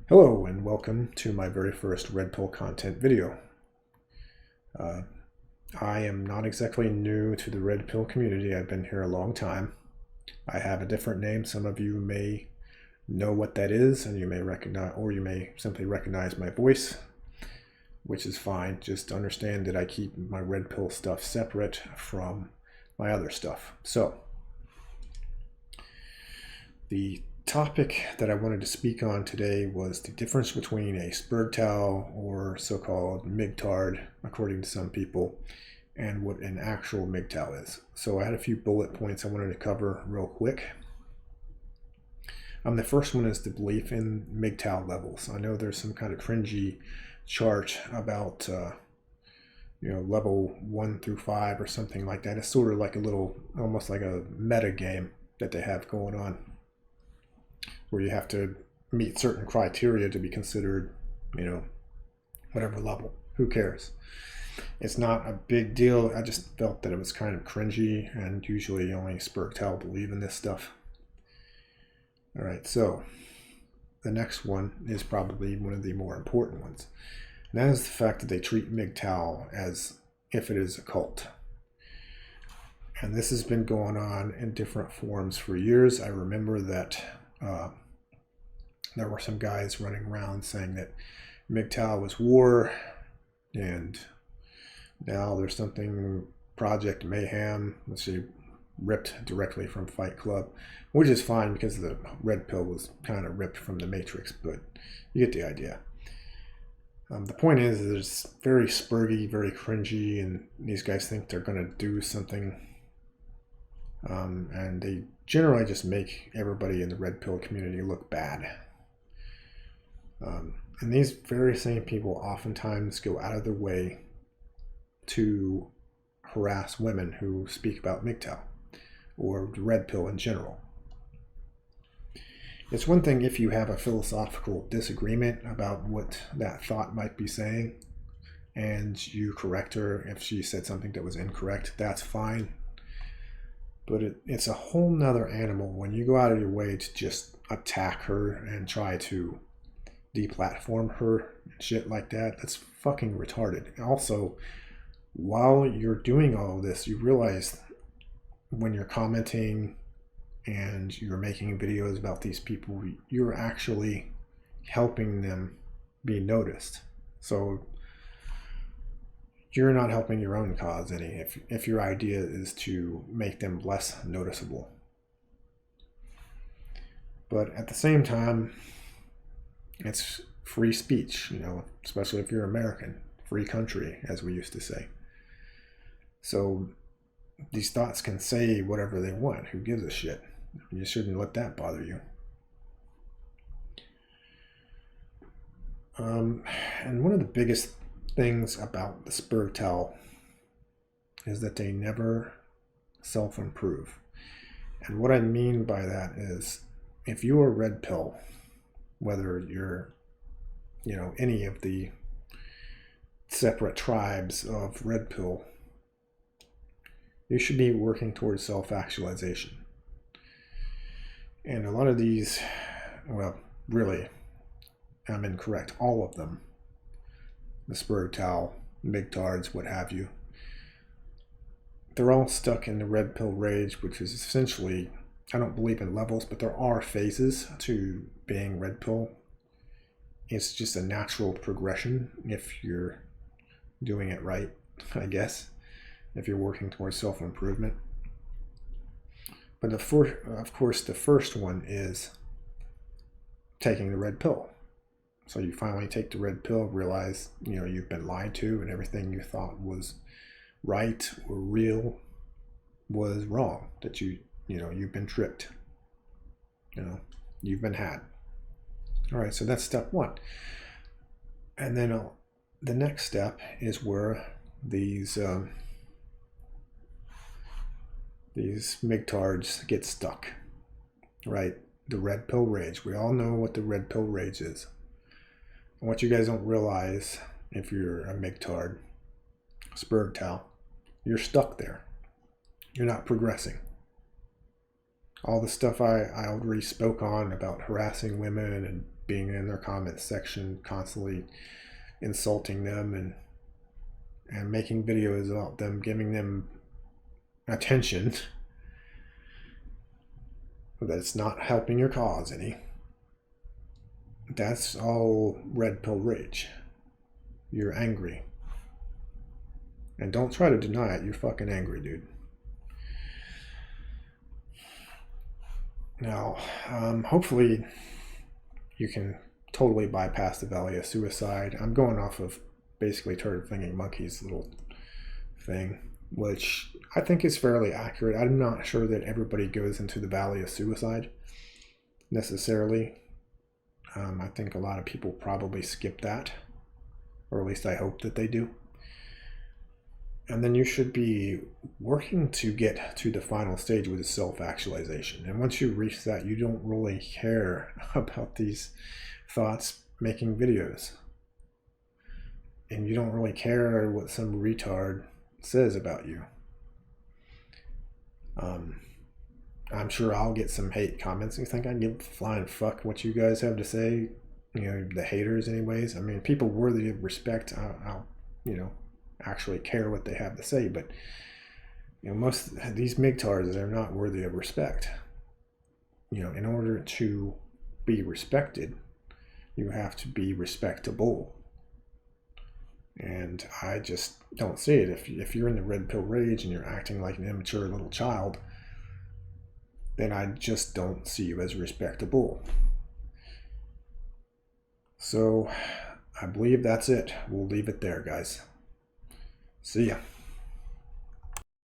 Hello and welcome to my very first Red Pill content video. I am not exactly new to the Red Pill community. I've been here a long time. I have a different name. Some of you may know what that is, and you may recognize, or you may simply recognize my voice, which is fine. Just understand that I keep my Red Pill stuff separate from my other stuff. So, the topic that I wanted to speak on today was the difference between a spergTOW, or so-called MGTOW, according to some people, and what an actual MGTOW is. So I had a few bullet points I wanted to cover real quick. The first one is the belief in MGTOW levels. I know there's some kind of cringy chart about level 1 through 5 or something like that. It's sort of like a little, almost like a meta game that they have going on, where you have to meet certain criteria to be considered, whatever level. Who cares? It's not a big deal. I just felt that it was kind of cringy, and usually only spergTOW believe in this stuff. All right, so the next one is probably one of the more important ones. And that is the fact that they treat MGTOW as if it is a cult. And this has been going on in different forms for years. I remember that there were some guys running around saying that MGTOW was war, and now there's something, Project Mayhem, let's see, ripped directly from Fight Club, which is fine because the red pill was kind of ripped from the Matrix, but you get the idea. The point is, it's very spurgy, very cringy, and these guys think they're going to do something, and they generally just make everybody in the red pill community look bad. And these very same people oftentimes go out of their way to harass women who speak about MGTOW or the red pill in general. It's one thing if you have a philosophical disagreement about what that thought might be saying, and you correct her if she said something that was incorrect. That's fine. But it's a whole nother animal when you go out of your way to just attack her and try to deplatform her and shit like that. That's fucking retarded. Also, while you're doing all of this, you realize when you're commenting and you're making videos about these people, you're actually helping them be noticed. So you're not helping your own cause any if your idea is to make them less noticeable. But at the same time, it's free speech, especially if you're American. Free country, as we used to say. So these thoughts can say whatever they want. Who gives a shit? You shouldn't let that bother you. And one of the biggest things about the spergTOW is that they never self-improve. And what I mean by that is, if you are red pill, whether you're, any of the separate tribes of red pill, you should be working towards self-actualization. And a lot of these, well, really, I'm incorrect. All of them, the spergTOW, MGTOWs, what have you, they're all stuck in the red pill rage, which is essentially, I don't believe in levels, but there are phases to being red pill. It's just a natural progression if you're doing it right, I guess, if you're working towards self-improvement. But of course, the first one is taking the red pill. So you finally take the red pill, realize, you've been lied to, and everything you thought was right or real was wrong, that you've been tricked. You've been had. All right, so that's step one. And then the next step is where these MGTOWs get stuck, right? The red pill rage. We all know what the red pill rage is. And what you guys don't realize, if you're a MGTOW, spergTOW, you're stuck there. You're not progressing. all the stuff I already spoke on about harassing women and being in their comment section, constantly insulting them and making videos about them, giving them attention that's not helping your cause any. That's all red pill rage. You're angry. And don't try to deny it. You're fucking angry, dude. Now, hopefully you can totally bypass the Valley of Suicide. I'm going off of basically Turd Flinging Monkey's little thing, which I think is fairly accurate. I'm not sure that everybody goes into the Valley of Suicide necessarily. I think a lot of people probably skip that, or at least I hope that they do. And then you should be working to get to the final stage with self-actualization. And once you reach that, you don't really care about these thoughts making videos. And you don't really care what some retard says about you. I'm sure I'll get some hate comments. You think I give a flying fuck what you guys have to say? You know, the haters anyways. I mean, people worthy of respect, I'll actually care what they have to say. But, most of these MGTOWs are not worthy of respect. In order to be respected, you have to be respectable. And I just don't see it. If you're in the red pill rage and you're acting like an immature little child, then I just don't see you as respectable. So I believe that's it. We'll leave it there, guys. See ya.